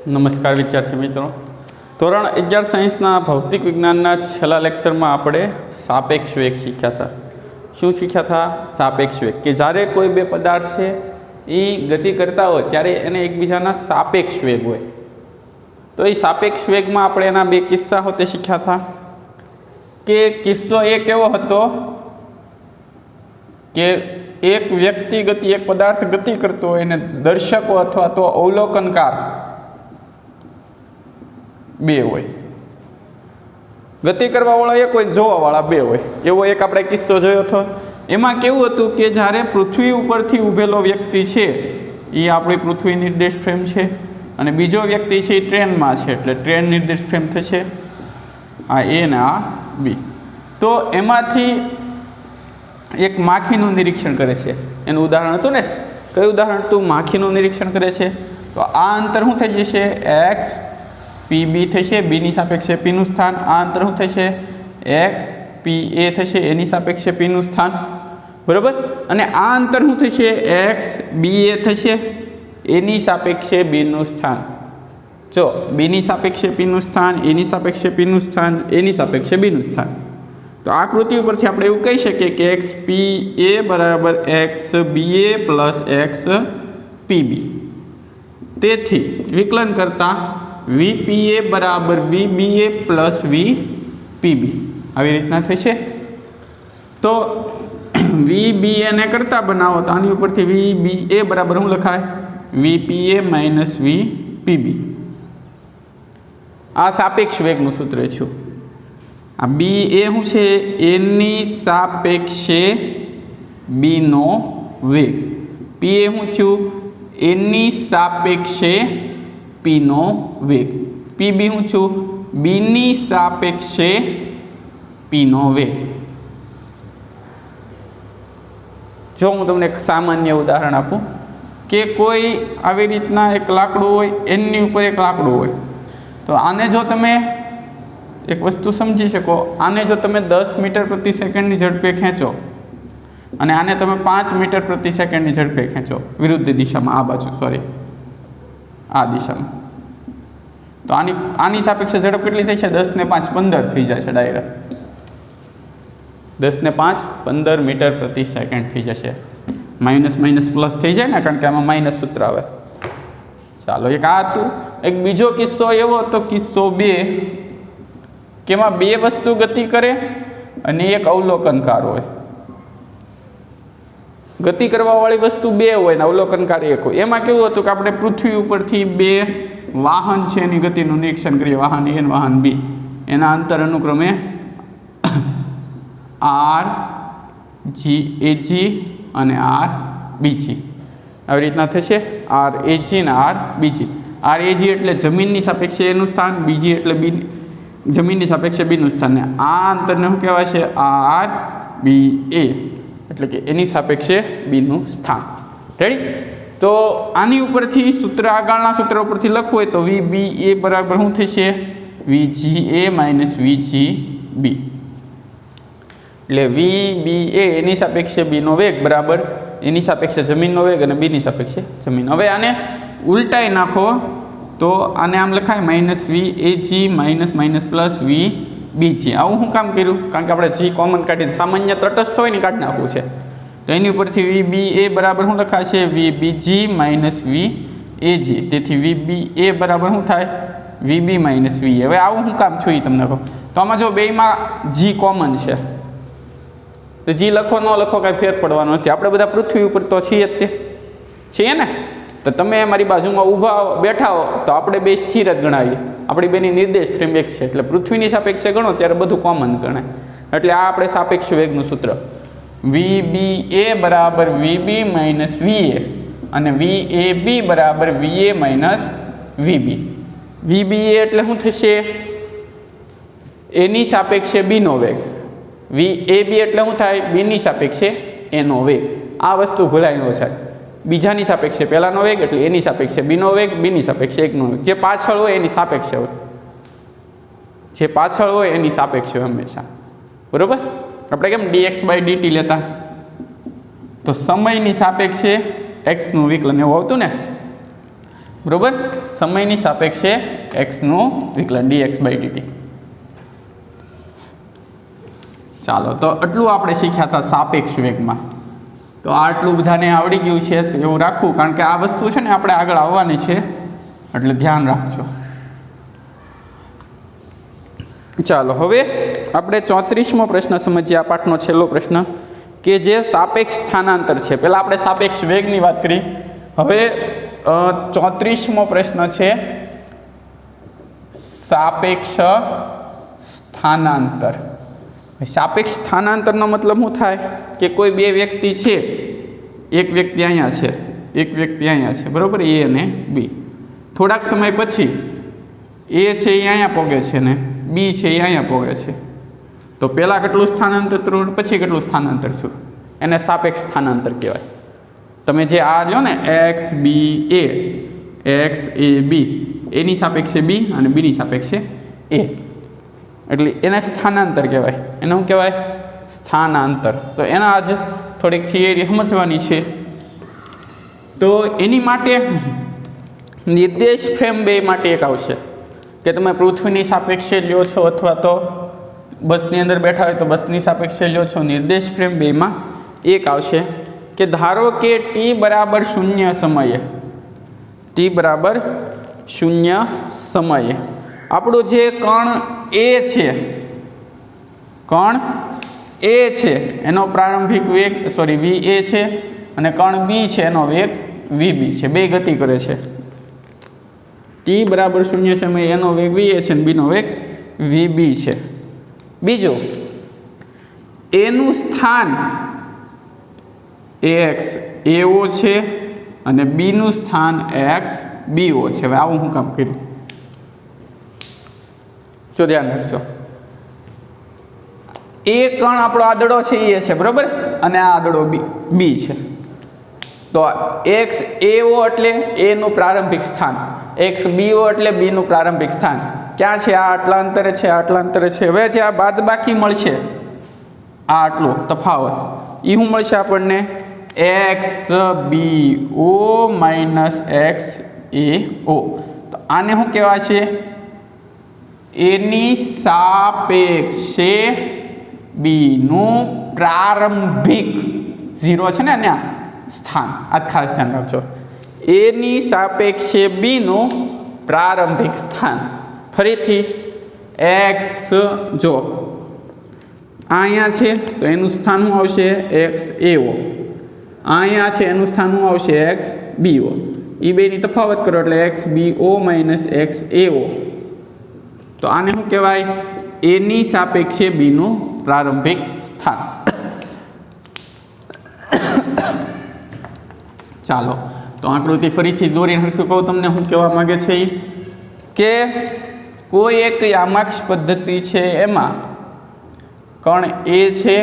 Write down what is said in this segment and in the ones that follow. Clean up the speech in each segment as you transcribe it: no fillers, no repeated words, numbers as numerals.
નમસ્કાર વિદ્યાર્થી મિત્રો, ધોરણ 11 સાયન્સના ભૌતિક વિજ્ઞાનના છેલ્લા લેક્ચરમાં આપણે સાપેક્ષ વેગ શીખ્યા હતા. શું શીખ્યા હતા? સાપેક્ષ વેગ, કે જ્યારે કોઈ બે પદાર્થ છે એ ગતિ કરતા હોય ત્યારે એને એકબીજાના સાપેક્ષ વેગ હોય. તો એ સાપેક્ષ વેગમાં આપણે એના બે કિસ્સા હોતે શીખ્યા હતા. કે કિસ્સો એક એવો હતો કે એક વ્યક્તિ ગતિ, એક પદાર્થ ગતિ કરતો હોય એને દર્શકો અથવા તો અવલોકનકાર બે હોય. ગતિ કરવાવાળા એક હોય, જોવાવાળા બે હોય. એવો એક આપણે કિસ્સો જોયો હતો. એમાં કેવું હતું કે જ્યારે પૃથ્વી ઉપરથી ઊભેલો વ્યક્તિ છે એ આપણી પૃથ્વી નિર્દેશ ફ્રેમ છે, અને બીજો વ્યક્તિ છે એ ટ્રેનમાં છે એટલે ટ્રેન નિર્દેશ ફ્રેમ થશે, આ એ ને આ બી. તો એમાંથી એક માખીનું નિરીક્ષણ કરે છે. એનું ઉદાહરણ હતું ને, કયું ઉદાહરણ હતું? માખીનું નિરીક્ષણ કરે છે. તો આ અંતર શું થઈ જશે? એક્સ પી બી થશે, બીની સાપેક્ષે પીનું સ્થાન. આ અંતર શું થશે? એક્સ પી એ થશે, એની સાપેક્ષે પીનું સ્થાન. બરાબર. અને આ અંતર શું થશે? એક્સ બી એ થશે, એની સાપેક્ષે બીનું સ્થાન. જો બીની સાપેક્ષે પીનું સ્થાન, એની સાપેક્ષે પીનું સ્થાન, એની સાપેક્ષે બીનું સ્થાન. તો આકૃતિ ઉપરથી આપણે એવું કહી શકીએ કે એક્સ પી એ બરાબર એક્સ બી એ પ્લસ એક્સ પી બી. તેથી વિકલન કરતા વી પી એ બરાબર વી બી એ પ્લસ વી પી બી આવી રીતના થશે. તો વી બી એને કરતા બનાવો તો આની ઉપરથી વી બી એ બરાબર શું લખાય? વી પી એ માઇનસ વી પી બી. આ સાપેક્ષ વેગનું સૂત્ર છે. આ બી એ શું છે? એની સાપેક્ષે બીનો વેગ. પી એ શું થયું? એની સાપેક્ષે પીનો વેગ. પી બી શું છું? બીની સાપેક્ષે પીનો વેગ. જો હું તમને એક સામાન્ય ઉદાહરણ આપું કે કોઈ આવી રીતના એક લાકડું હોય, એની ઉપર એક લાકડું હોય. તો આને જો તમે એક વસ્તુ સમજી શકો, આને જો તમે 10 મીટર પ્રતિ સેકન્ડની ઝડપે ખેંચો અને આને તમે 5 મીટર પ્રતિ સેકન્ડની ઝડપે ખેંચો વિરુદ્ધ દિશામાં, આ બાજુ, સોરી આ દિશામાં, તો આની સાપેક્ષે ઝડપ કેટલી થઈ છે? 10 ને 5 15 થઈ જાય છે ડાયરેક્ટ. 10 ને 5 15 મીટર પ્રતિ સેકન્ડ થઈ જશે. માઇનસ માઇનસ પ્લસ થઈ જાય ને, કારણ કે આમાં માઇનસ સૂત્ર આવે. ચાલો, એક આ હતું. એક બીજો કિસ્સો એવો હતો, કિસ્સો 2, કે એમાં બે વસ્તુ ગતિ કરે અને એક અવલોકનકાર હોય. ગતિ કરવાવાળી વસ્તુ બે હોય ને અવલોકનકાર એક હોય. એમાં કેવું હતું કે આપણે પૃથ્વી ઉપરથી બે વાહન છે એની ગતિનું નિરીક્ષણ કરીએ, વાહન એ અને વાહન બી. એના અંતર અનુક્રમે આર જી એ જી અને આર બીજી આવી રીતના થશે. આર એ જી અને આર બીજી. આર એ જી એટલે જમીનની સાપેક્ષે એનું સ્થાન, બીજી એટલે બી જમીનની સાપેક્ષે બીનું સ્થાન. ને આ અંતરને શું કહેવાય છે? આર બી એ એટલે કે એની સાપેક્ષે બીનું સ્થાન. રેડી? તો આની ઉપરથી સૂત્ર, આગળના સૂત્ર ઉપરથી લખવું હોય તો વી બી એ બરાબર શું થશે? વી જી એ માઇનસ વી જી બી. એટલે વી બી એ એની સાપેક્ષે બીનો વેગ બરાબર એની સાપેક્ષે જમીનનો વેગ અને બીની સાપેક્ષે જમીન. હવે આને ઉલટાઈ નાખો તો આને આમ લખાય માઇનસ વી એ જી માઇનસ માઇનસ પ્લસ વી બી જી. આવું શું કામ કર્યું? કારણ કે આપણે જી કોમન કાઢીને સામાન્ય તટસ્થ હોય ને કાઢી નાખવું છે. તો એની ઉપરથી વી બી એ બરાબર શું લખાશે? વી બી જી માઇનસ વી એ જી. તેથી વી બી એ બરાબર શું થાય? વી બી માઇનસ વી. હવે આવું શું કામ થયું એ તમને કહો. તો આમાં જો બેમાં જી કોમન છે તો જી લખો ન લખો કાંઈ ફેર પડવાનો નથી. આપણે બધા પૃથ્વી ઉપર તો છીએ જ તે છીએ ને. તો તમે મારી બાજુમાં ઊભા બેઠા હો તો આપણે બે સ્થિર જ ગણાવીએ. આપણી બેની નિર્દેશ ફ્રેમ એક છે એટલે પૃથ્વીની સાપેક્ષે ગણો ત્યારે બધું કોમન ગણાય. એટલે આ આપણે સાપેક્ષ વેગનું સૂત્ર વી બી એ બરાબર વી બી માઇનસ વી એ અને વી એ બી બરાબર વી એ માઇનસ વી બી. વી બી એ એટલે શું થશે? એની સાપેક્ષે બીનો વેગ. વી એ બી એટલે શું થાય? બીની સાપેક્ષે એનો વેગ. આ વસ્તુ ભૂલાય ન જાય. બીજાની સાપેક્ષે પહેલાનો વેગ એટલે એની સાપેક્ષે બીનો વેગ, બીની સાપેક્ષે એકનો વેગ. જે પાછળ હોય એની સાપેક્ષે હોય, જે પાછળ હોય એની સાપેક્ષે હોય હંમેશા. બરોબર? આપણે કેમ dx બાય dt લેતા, તો સમયની સાપેક્ષે એક્સનું વિકલન એવું આવતું ને. बराबर समयनी सापेक्षे x નું વિકલન dx/dt। ચાલો તો આટલું આપણે શીખ્યા હતા સાપેક્ષ વેગમાં। તો આટલું બધાને આવડી ગયું છે તો એવું રાખવું, કારણ કે આ વસ્તુ છે ને આપણે આગળ આવવાની છે એટલે ધ્યાન રાખજો। ચાલો હવે આપણે 34મો પ્રશ્ન સમજીએ, આ પાઠનો છેલ્લો પ્રશ્ન કે જે સાપેક્ષ સ્થાનાંતર છે। પહેલાં આપણે સાપેક્ષ વેગની વાત કરી, હવે 34મો પ્રશ્ન છે સાપેક્ષ સ્થાનાંતર। સાપેક્ષ સ્થાનાંતરનો મતલબ શું થાય કે કોઈ બે વ્યક્તિ છે, એક વ્યક્તિ અહીંયા છે, એક વ્યક્તિ અહીંયા છે, બરાબર, એ અને બી। થોડાક સમય પછી એ છે એ અહીંયા પહોંચે છે ને બી છે એ અહીંયા પહોંચે છે, તો પહેલાં કેટલું સ્થાનાંતર થયું પછી કેટલું સ્થાનાંતર થયું, એને સાપેક્ષ સ્થાનાંતર કહેવાય। તમે જે આ લો ને એક્સ બી એ, એક્સ એ બી, એની સાપેક્ષે બી અને બીની સાપેક્ષે એ, એટલે એને સ્થાનાંતર કહેવાય। એને શું કહેવાય? સ્થાનાંતર। તો એના આજ થોડીક થિયરી સમજવાની છે। તો એની માટે નિર્દેશ ફ્રેમ બે માટે એક આવશે કે તમે પૃથ્વીની સાપેક્ષે લ્યો છો અથવા તો બસની અંદર બેઠા હોય તો બસની સાપેક્ષે લ્યો છો। નિર્દેશ ફ્રેમ બેમાં એક આવશે કે ધારો કે ટી બરાબર 0 સમયે, ટી બરાબર 0 સમયે આપણો જે કણ એ છે, કણ એ છે એનો પ્રારંભિક વેગ વી એ છે અને કણ બી છે એનો વેગ વી બી છે, બે ગતિ કરે છે। ટી બરાબર 0 સમયે એનો વેગ વી એ છે અને બીનો વેગ વી બી છે। બીજું, એનું સ્થાન એક્સ એઓ છે અને બીનું સ્થાન એક્સ બીઓ છે। હવે આવું હું કામ કર્યું જો ધ્યાન રાખજો, એ કણ આપણો આદડો છે એ છે, બરાબર, અને આ આદડો બી છે। તો એક્સ એઓ એટલે એનું પ્રારંભિક સ્થાન, એક્સ બીઓ એટલે બીનું પ્રારંભિક સ્થાન ક્યાં છે? આ આટલા અંતરે છે, આટલા અંતરે છે। હવે જે આ બાદબાકી મળશે, આ આટલો તફાવત, એ શું મળશે આપણને? X B O minus X A ઓ। તો આને શું કહેવાય છે? એની સાપેક્ષે બીનું પ્રારંભિક, 0 છે ને ત્યાં સ્થાન, આ ખાસ ધ્યાન રાખજો, એની સાપેક્ષે બીનું પ્રારંભિક સ્થાન। ફરીથી એક્સ, જો અહીંયા છે તો એનું સ્થાન શું આવશે? એક્સ એઓ। અહીંયા છે એનું સ્થાન શું આવશે? X BO. એ બેની તફાવત કરો એટલે એક્સ બીઓ માઇનસ એક્સ એઓ। તો આને શું કહેવાય? એની સાપેક્ષે બીનું પ્રારંભિક સ્થાન। ચાલો તો આકૃતિ ફરીથી દોરીને હરખું કહું તમને શું કહેવા માંગે છે કે કોઈ એક યામાક્ષ પદ્ધતિ છે એમાં કણ એ છે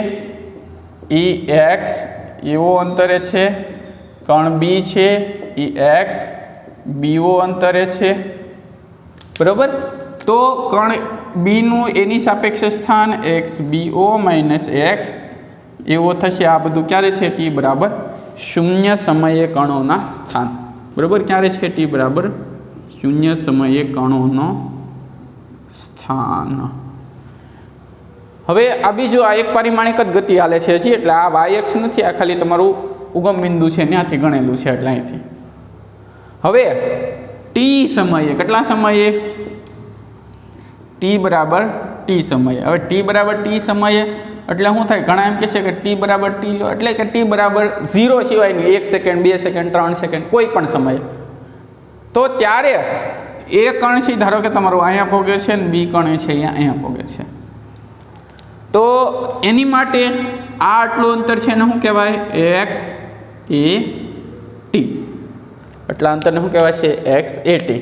એ એક્સ એવો અંતરે છે, કણ બી છે એ એક્સ બીઓ અંતરે છે, બરાબર। તો કણ બીનું એની સાપેક્ષે સ્થાન એક્સ બીઓ માઇનસ એક્સ એવો થશે। આ બધું ક્યારે છે? ટી બરાબર 0 સમયે કણોના સ્થાન, બરાબર, ક્યારે છે? ટી બરાબર 0 સમયે કણોનો સ્થાન। હવે આ બીજું, આ એક પરિમાણિક જ ગતિ હાલે છે હજી, એટલે આ વાય એક્સ નથી, આ ખાલી તમારું ઉગમ બિંદુ છે ત્યાંથી ગણેલું છે એટલે અહીંથી। હવે ટી સમયે, કેટલા સમયે? ટી બરાબર ટી સમયે। હવે ટી બરાબર ટી સમયે એટલે શું થાય? ઘણા એમ કહે છે કે ટી બરાબર ટી લો, એટલે કે ટી બરાબર 0 સિવાયની 1 સેકન્ડ 2 સેકન્ડ 3 સેકન્ડ કોઈ પણ સમયે, તો ત્યારે એ કણ છે ધારો કે તમારું અહીંયા પહોંચે છે ને બી કણ છે અહીંયા પહોંચે છે, તો એની માટે આ આટલું અંતર છે એને શું કહેવાય? X A T. આટલા અંતરને શું કહેવાય છે? X A T.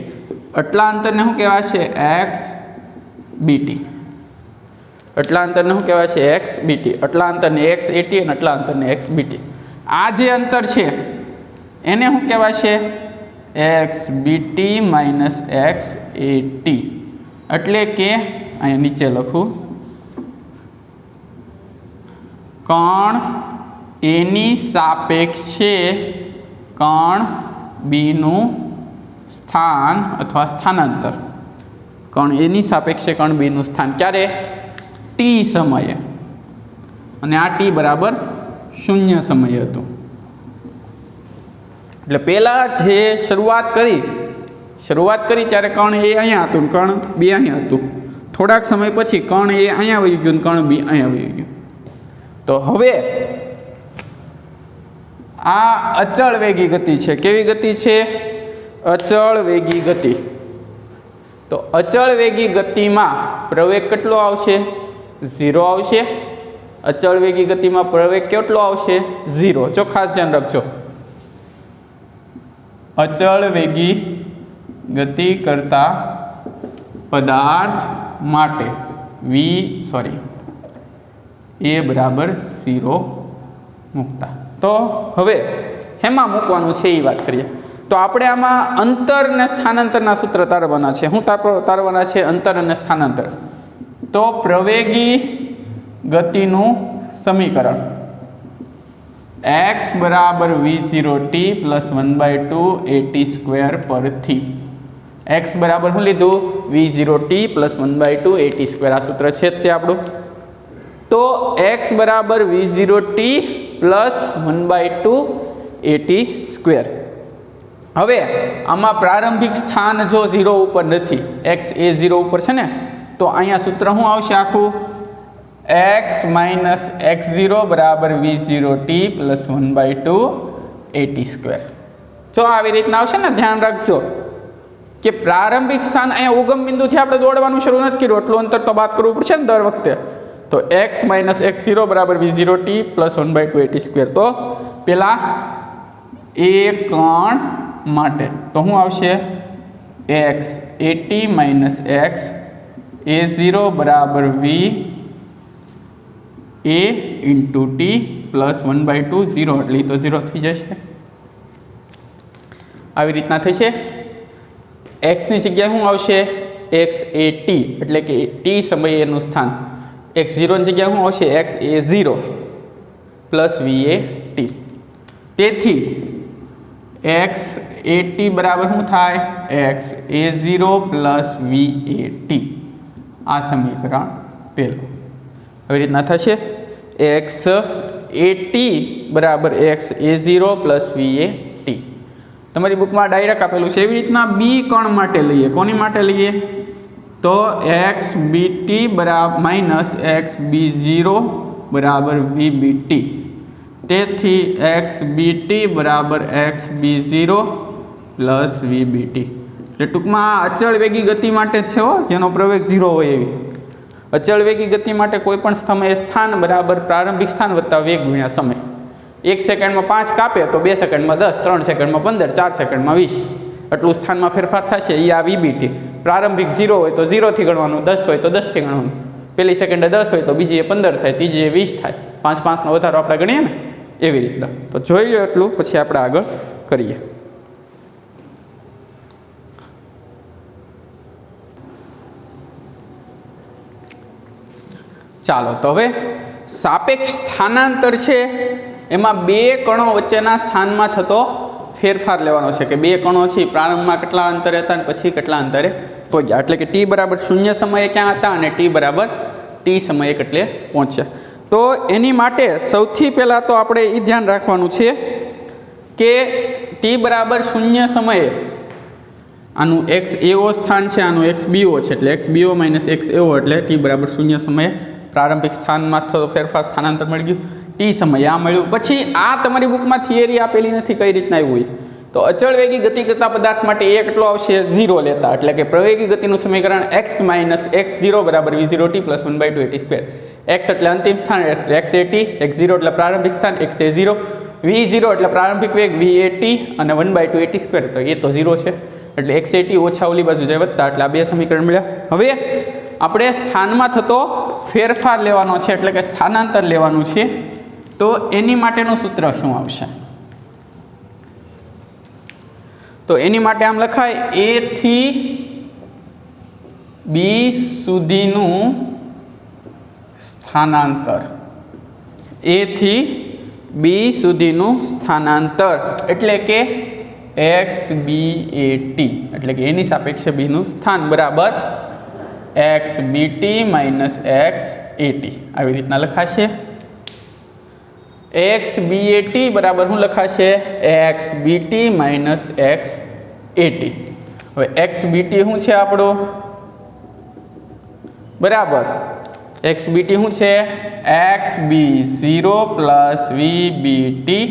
આટલા અંતરને શું કહેવાય છે? X BT. આટલા અંતરને શું કહેવાય છે? X BT. આટલા અંતરને એક્સ એટી અને આટલા અંતરને એક્સ બીટી। આ જે અંતર છે એને શું કહેવાય છે? X BT minus X AT. એટલે કે અહીંયા નીચે લખું, કણ એની સાપેક્ષે કણ બીનું સ્થાન અથવા સ્થાનાંતર કણ એની સાપેક્ષે કણ બીનું સ્થાન ક્યારે? ટી સમયે, અને આ ટી બરાબર 0 સમયે હતું. એટલે પહેલાં જે શરૂઆત કરી ત્યારે કણ એ અહીંયા હતું, કણ બી અહીંયા હતું. થોડાક સમય પછી કણ એ અહીંયા આવી ગયું, કણ બી અહીંયા આવી ગયું. તો હવે આ અચળ વેગી ગતિ છે. કેવી ગતિ છે? અચળ વેગી ગતિ. તો અચળ વેગી ગતિમાં પ્રવેગ કેટલો આવશે? 0 આવશે. અચળ વેગી ગતિમાં પ્રવેગ કેટલો આવશે? 0. જો ખાસ ધ્યાન રાખજો, અચળ વેગી ગતિ કરતા પદાર્થ માટે એ બરાબર 0 મૂકતા. તો હવે હેમાં મૂકવાનું છે એ વાત કરીએ. તો આપણે આમાં અંતર અને સ્થાનાંતરના સૂત્ર તારવાના છે. શું તારવાના છે? અંતર અને સ્થાનાંતર. તો પ્રવેગી ગતિનું સમીકરણ x બરાબર v0t પ્લસ 1/2 at² પરથી x બરાબર શું લીધું? v0t plus 1/2 at². આ સૂત્ર છે તે આપણું. તો x બરાબર v0t પ્લસ 1/2 at². હવે આમાં પ્રારંભિક સ્થાન જો 0 ઉપર નથી, x એ 0 ઉપર છે ને, તો અહીંયા સૂત્ર શું આવશે આખું? x માઇનસ x0 બરાબર v0t પ્લસ 1/2 at². જો આવી રીતના આવશે ને, ધ્યાન રાખજો કે પ્રારંભિક સ્થાન અહીંયા ઉગમ બિંદુથી આપણે દોડવાનું શરૂ નથી કર્યું, એટલું અંતર તો બાદ કરવું પડશે ને દર વખતે. તો x માઇનસ x0 બરાબર v0t પ્લસ 1/2 at². તો પેલા એ કણ માટે તો શું આવશે? x at minus x a0 બરાબર v a into T plus 1/2 0, એટલે તો 0 થઈ જશે. આવી રીતના થશે. x ની જગ્યાએ શું આવશે? x a t, એટલે કે ટી સમયે એનું સ્થાન. x0 ની જગ્યાએ શું આવશે? x a0 plus v a t. તેથી x a t બરાબર શું થાય? x a0 plus v a t. આ સમીકરણ પહેલું. આવી રીતના થશે. x a t બરાબર x a0 plus v a t. તમારી બુકમાં ડાયરેક્ટ આપેલું છે. એવી રીતના બી કણ માટે લઈએ. કોની માટે લઈએ? તો x bt બરાબર માઇનસ x b0 બરાબર v bt. તેથી x bt બરાબર x b0 plus v bt. એટલે ટૂંકમાં અચળ વેગી ગતિ માટે છે હો, જેનો પ્રવેગ 0 હોય એવી. અચળ વેગી ગતિ માટે કોઈ પણ સમયે સ્થાન બરાબર પ્રારંભિક સ્થાન વત્તા વેગ ગુણ્યા સમય. 1 સેકન્ડમાં 5 કાપે તો 2 સેકન્ડમાં 10, 3 સેકન્ડમાં 15, 4 સેકન્ડમાં 20, એટલું સ્થાનમાં ફેરફાર થશે. એ આ વીબીટી. પ્રારંભિક 0 હોય તો 0 થી ગણવાનું, 10 હોય તો 10 થી ગણવાનું. પહેલી સેકન્ડે 10 હોય તો બીજી એ 15 થાય, ત્રીજી એ 20 થાય. 5 નો વધારો આપણે ગણીએ ને એવી રીતના. તો જોઈ લો એટલું, પછી આપણે આગળ કરીએ. ચાલો તો હવે સાપેક્ષ સ્થાનાંતર છે, એમાં બે કણો વચ્ચેના સ્થાનમાં થતો ફેરફાર લેવાનો છે કે બે કણો છે પ્રારંભમાં કેટલા અંતરે હતા અને પછી કેટલા અંતરે પહોંચ્યા. એટલે કે ટી બરાબર 0 સમયે ક્યાં હતા અને ટી બરાબર ટી સમયે કેટલે પહોંચ્યા. તો એની માટે સૌથી પહેલાં તો આપણે એ ધ્યાન રાખવાનું છે કે ટી બરાબર 0 સમયે આનું એક્સ એઓ સ્થાન છે, આનું એક્સ બીઓ છે, એટલે એક્સ બીઓ માઇનસ એક્સ એઓ, એટલે ટી બરાબર 0 સમયે પ્રારંભિક સ્થાનમાં થતો ફેરફાર સ્થાનાંતર મળી ગયું. ટી સમયે આ મળ્યું. પછી આ તમારી બુકમાં થિયરી આપેલી નથી કઈ રીતના આવ્યું હોય. તો અચળ વેગી ગતિ કરતા પદાર્થ માટે એ કેટલો આવશે? 0 લેતા, એટલે કે પ્રવેગી ગતિનું સમીકરણ x માઇનસ x0 બરાબર v0t પ્લસ 1/2 at². x એટલે અંતિમ સ્થાન એટલે x at, x0 એટલે પ્રારંભિક સ્થાન x a0, v0 એટલે પ્રારંભિક વેગ v at અને 1/2 at². તો એ તો 0 છે, એટલે x at ઓછા ઓલી બાજુ જાય વત્તા, એટલે આ બે સમીકરણ મળ્યા. હવે આપણે સ્થાનમાં થતો ફેરફાર લેવાનો છે, એટલે કે સ્થાનાંતર લેવાનું છે. તો એની માટેનું સૂત્ર શું આવશે? તો એની માટે આમ લખાય a થી b સુધીનું સ્થાનાંતર. a થી b સુધીનું સ્થાનાંતર એટલે કે એક્સ બી એ ટી એટલે કે એની સાપેક્ષે બીનું સ્થાન બરાબર X B T minus X A T આવી રીતના લખાશે. એક્સ બી એ ટી બરાબર શું લખાશે? X B T minus X A T. હવે એક્સ બી ટી શું છે આપણું? બરાબર એક્સ બી ટી શું છે? X B 0 plus V B T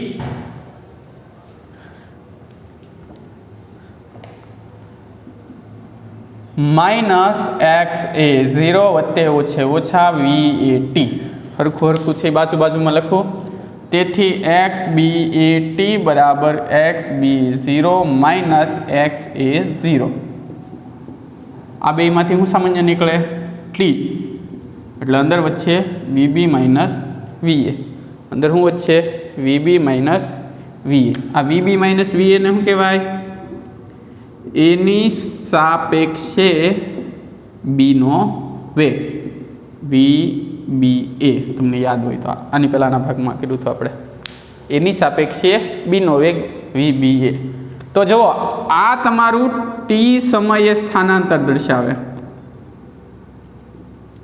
minus X A 0 વત્તે ઓછે ઓછા વી એ ટી. હરખું હરખું છે બાજુ બાજુમાં લખું. તેથી એક્સ બી એ ટી બરાબર X B 0 minus X A 0. આ બેમાંથી શું સામાન્ય નીકળે? ટી. એટલે અંદર વચ્ચે વીબી માઇનસ વીએ. અંદર શું વચ્ચે? વીબી માઇનસ વીએ. આ વીબી માઇનસ વીએ ને શું કહેવાય? એની સાપેક્ષે બીનો વેગ વી બી એ. તમને યાદ હોય તો આની પહેલાંના ભાગમાં કીધું હતું આપણે. એની સાપેક્ષે બીનો વેગ વી બી એ. તો જુઓ આ તમારું ટી સમયે સ્થાનાંતર દર્શાવે.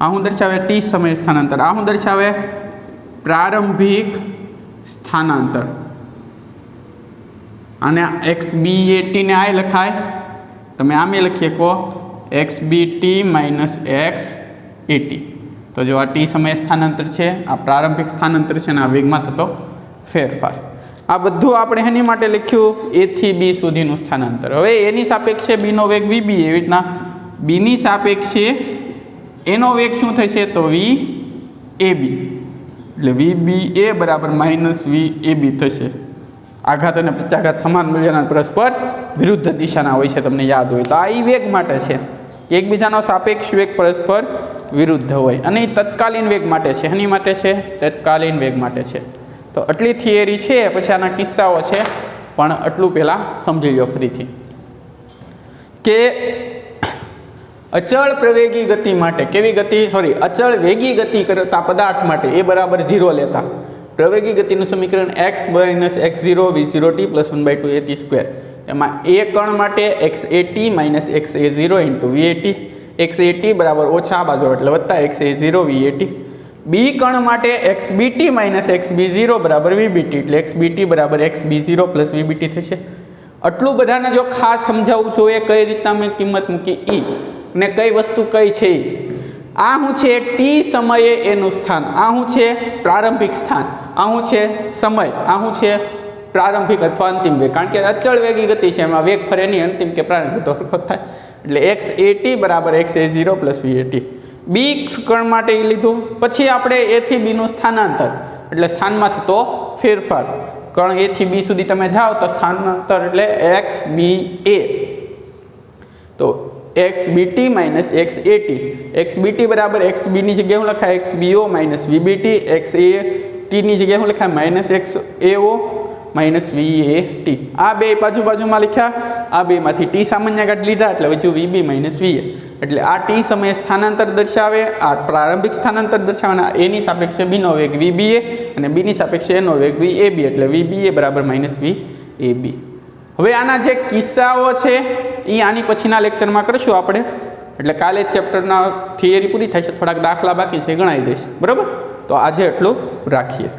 આ શું દર્શાવે? ટી સમયે સ્થાનાંતર. આ શું દર્શાવે? પ્રારંભિક સ્થાનાંતર. અને એક્સ બી એ ટી ને આ લખાય, તમે આમે લખીએ કહો X B T minus X A T. તો જો આ ટી સમયે સ્થાનાંતર છે, આ પ્રારંભિક સ્થાનાંતર છે અને આ વેગમાં થતો ફેરફાર. આ બધું આપણે એની માટે લખ્યું એ થી બી સુધીનું સ્થાનાંતર. હવે એની સાપેક્ષે બીનો વેગ વી બી. એવી રીતના બીની સાપેક્ષે એનો વેગ શું થશે? તો વી એ બી. એટલે વી બી એ બરાબર માઇનસ વી એ બી થશે. આઘાત અને પ્રત્યાઘાત સમાન મૂલ્યના પરસ્પર વિરુદ્ધ દિશાના હોય છે, તમને યાદ હોય તો. આ ઈ વેગ માટે છે. એકબીજાનો સાપેક્ષ વેગ પરસ્પર વિરુદ્ધ હોય. અને એ તત્કાલીન વેગ માટે છે. એની માટે છે? તત્કાલીન વેગ માટે છે. તો આટલી થિયરી છે, પછી આના કિસ્સાઓ છે, પણ આટલું પહેલાં સમજી લો ફરીથી કે અચળ પ્રવેગી ગતિ માટે કેવી ગતિ? અચળ વેગી ગતિ કરતા પદાર્થ માટે એ બરાબર 0 લેતા પ્રવેગી ગતિનું સમીકરણ X minus X 0 V 0 T plus 1/2 A T square. એમાં એ કણ માટે X A T minus X A 0 into V A T. X A T બરાબર ઓછા બાજુ એટલે વત્તા x A 0 V A t. B કણ માટે x B T minus x B 0 બરાબર વી બી ટી. એટલે એક્સ બી ટી બરાબર X B 0 plus V B T થશે. આટલું બધાને જો ખાસ સમજાવવું છું એ કઈ રીતના મેં કિંમત મૂકી ઈ ને કઈ વસ્તુ કઈ છે ઈ. આ શું છે? ટી સમયે એનું સ્થાન. આ શું છે? પ્રારંભિક સ્થાન. આ શું છે? સમય. આ શું છે? પ્રારંભિક અથવા અંતિમ વેગ. કારણ કે અચળ વેગી ગતિ છે, એમાં વેગ ફરે નહીં, અંતિમ કે પ્રારંભિક તો સરખો થાય. એટલે એક્સ એ ટી બરાબર x A 0 plus v A t. B કણ માટે એ લીધું. પછી આપણે એ થી બીનું સ્થાનાંતર એટલે સ્થાનમાં થતો ફેરફાર. કણ એ થી બી સુધી તમે જાઓ તો સ્થાનાંતર એટલે એક્સ બી એ. તો X B T minus X A T. X B T બરાબર એક્સ બીની જગ્યાએ શું લખાય? X B O minus V B T. X A ટીની જગ્યાએ શું લખાય? Minus X A O minus V A T. આ બે બાજુમાં લખ્યા. આ બેમાંથી ટી સામાન્ય કાઢી લીધા એટલે વધ્યું વી બી માઇનસ વી એ. એટલે આ ટી સમયે સ્થાનાંતર દર્શાવે, આ પ્રારંભિક સ્થાનાંતર દર્શાવે, એની સાપેક્ષે બીનો વેગ વી બી એ અને બીની સાપેક્ષે એનો વેગ વી એ બી. એટલે વી બી એ બરાબર માઇનસ વી એ બી. હવે આના જે કિસ્સાઓ છે એ આની પછીના લેક્ચરમાં કરીશું આપણે. એટલે કાલે ચેપ્ટરના થિયરી પૂરી થાય છે, થોડાક દાખલા બાકી છે, ગણાવી દઈશ. બરાબર? તો આજે એટલું રાખીએ.